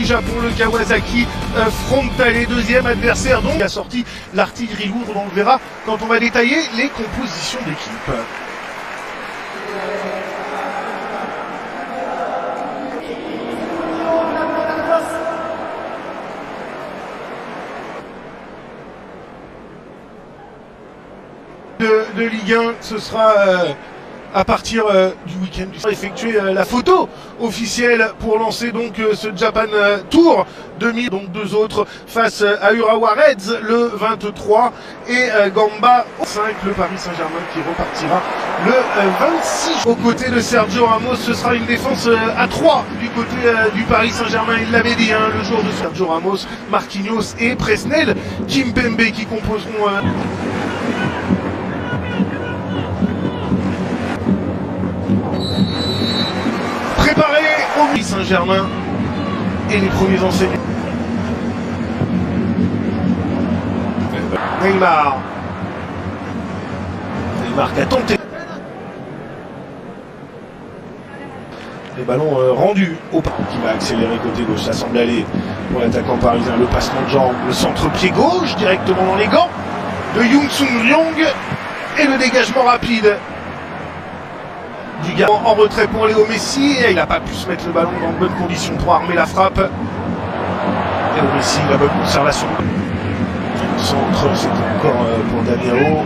déjà pour le Kawasaki Frontale, deuxième adversaire donc. Il a sorti l'artillerie lourde, on le verra quand on va détailler les compositions d'équipe. De Ligue 1, ce sera à partir du week-end du effectuer la photo officielle pour lancer donc ce Japan Tour 2000, donc deux autres face à Urawa Reds le 23 et Gamba 5, le Paris Saint-Germain qui repartira le 26. Aux côtés de Sergio Ramos, ce sera une défense à 3 du côté du Paris Saint-Germain, il l'avait dit le jour de Sergio Ramos, Marquinhos et Presnel Kimpembe qui composeront préparé au Paris Saint-Germain et les premiers enseignants. Neymar qui a tenté. Les ballons rendus au Paris qui va accélérer côté gauche, ça semble aller pour l'attaquant parisien, le passement de jambe, le centre pied gauche directement dans les gants de Young-Sung Ryong et le dégagement rapide du gars en retrait pour Léo Messi, et il n'a pas pu se mettre le ballon dans de bonnes conditions pour armer la frappe. Léo Messi, la bonne conservation. Le centre, c'est encore pour Damiao.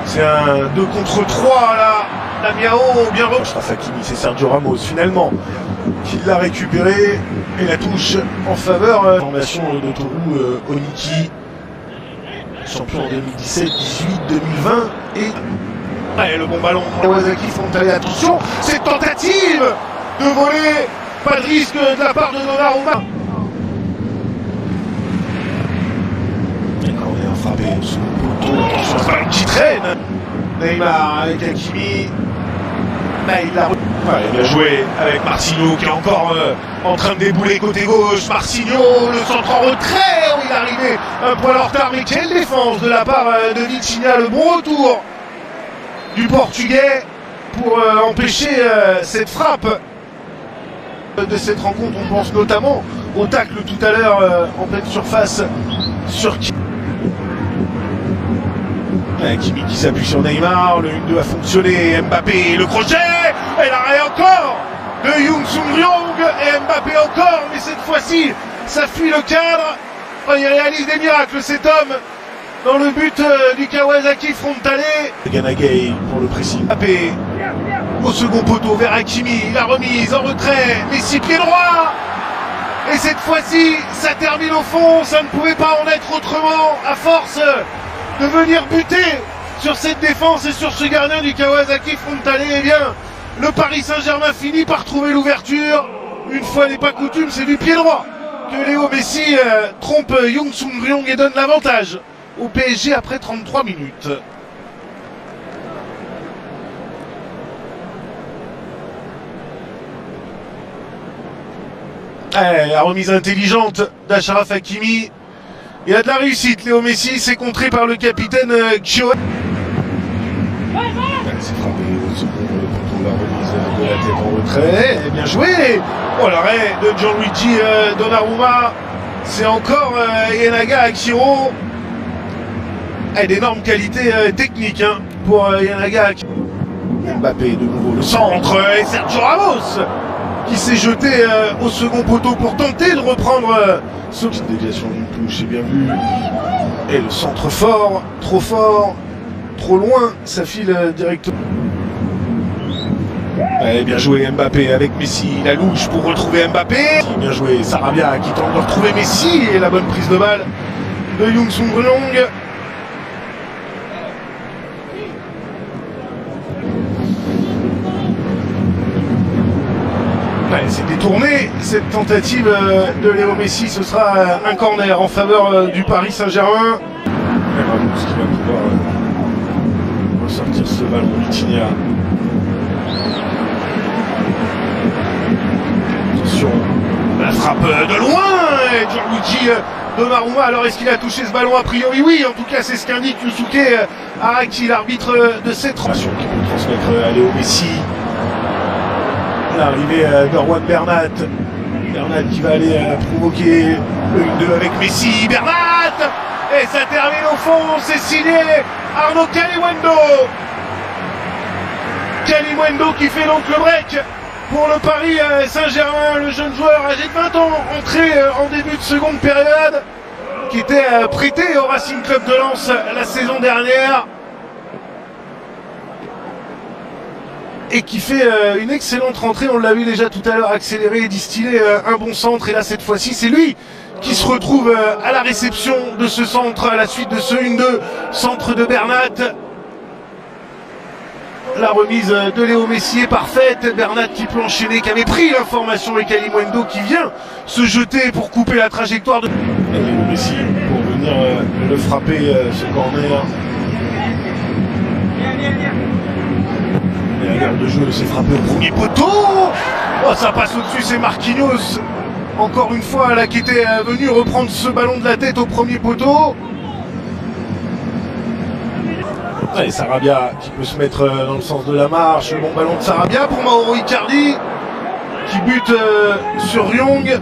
C'est un 2 contre 3 là. Damiao bien repris. Hakimi, c'est Sergio Ramos finalement qui l'a récupéré et la touche en faveur. Formation de Toru Oniki, champion en 2017, 18, 2020 et. Allez, le bon ballon, Kawasaki Frontale, attention, cette tentative de voler, pas de risque de la part de Donnarumma. Et quand on est frappé sous le poteau, attention, c'est pas une petite traîne. Neymar avec Hakimi, il l'a bien joué avec Marcinho qui est encore en train de débouler côté gauche. Marcinho, le centre en retrait, il est arrivé un poil en retard, mais quelle défense de la part de Vitinha, le bon retour du Portugais pour empêcher cette frappe de cette rencontre. On pense notamment au tacle tout à l'heure en pleine surface sur Kimi qui s'appuie sur Neymar, le 1-2 a fonctionné, Mbappé, le crochet et l'arrêt encore de Young-Sung Ryong et Mbappé encore, mais cette fois-ci ça fuit le cadre. Il réalise des miracles cet homme dans le but du Kawasaki Frontale. Ganagay pour le pressing. Mbappé au second poteau vers Hakimi, la remise en retrait, Messi pied droit. Et cette fois-ci, ça termine au fond, ça ne pouvait pas en être autrement, à force de venir buter sur cette défense et sur ce gardien du Kawasaki Frontale. Eh bien, le Paris Saint-Germain finit par trouver l'ouverture. Une fois n'est pas coutume, c'est du pied droit que Léo Messi trompe Young-Sung Ryong et donne l'avantage au PSG après 33 minutes. La remise intelligente d'Achraf Hakimi. Il y a de la réussite, Léo Messi, c'est contré par le capitaine Kyo. C'est frappé au second poteau, la remise de la tête en retrait. Et bien joué. Oh, l'arrêt de Gianluigi Donnarumma. C'est encore Yenaga Akiro. D'énormes qualités techniques pour Yenaga. Mbappé de nouveau, le centre et Sergio Ramos qui s'est jeté au second poteau pour tenter de reprendre ce déviation d'une touche, c'est bien vu. Et le centre fort, trop loin, ça file directement. Bien joué Mbappé avec Messi, la louche pour retrouver Mbappé. Bien joué Sarabia qui tente de retrouver Messi et la bonne prise de balle de Young-Sung Ryong. C'est détourné cette tentative de Léo Messi, ce sera un corner en faveur du Paris Saint-Germain. Ramos qui va pouvoir ressortir ce ballon de Vitinha. Attention, la frappe de loin et Gianluigi Donnarumma. Alors est-ce qu'il a touché ce ballon? A priori oui, en tout cas c'est ce qu'indique Yusuke Araki, l'arbitre de cette transaction qui peut transmettre à Léo Messi. L'arrivée d'Orwan Bernat, Bernat qui va aller provoquer le 1-2 avec Messi. Bernat! Et ça termine au fond, c'est signé Arnaud Kalimuendo. Kalimuendo qui fait donc le break pour le Paris Saint-Germain, le jeune joueur âgé de 20 ans, entré en début de seconde période, qui était prêté au Racing Club de Lens la saison dernière. Et qui fait une excellente rentrée, on l'a vu déjà tout à l'heure, accéléré et distiller un bon centre. Et là, cette fois-ci, c'est lui qui se retrouve à la réception de ce centre, à la suite de ce 1-2, centre de Bernat. La remise de Léo Messi est parfaite. Bernat qui peut enchaîner, qui avait pris l'information, et Kalimuendo qui vient se jeter pour couper la trajectoire de Léo Messi pour venir le frapper, ce corner. La garde de jeu s'est frappé au premier poteau. Oh, ça passe au-dessus, c'est Marquinhos. Encore une fois, là, qui était venu reprendre ce ballon de la tête au premier poteau. Et Sarabia qui peut se mettre dans le sens de la marche. Le bon ballon de Sarabia pour Mauro Icardi qui bute sur Young.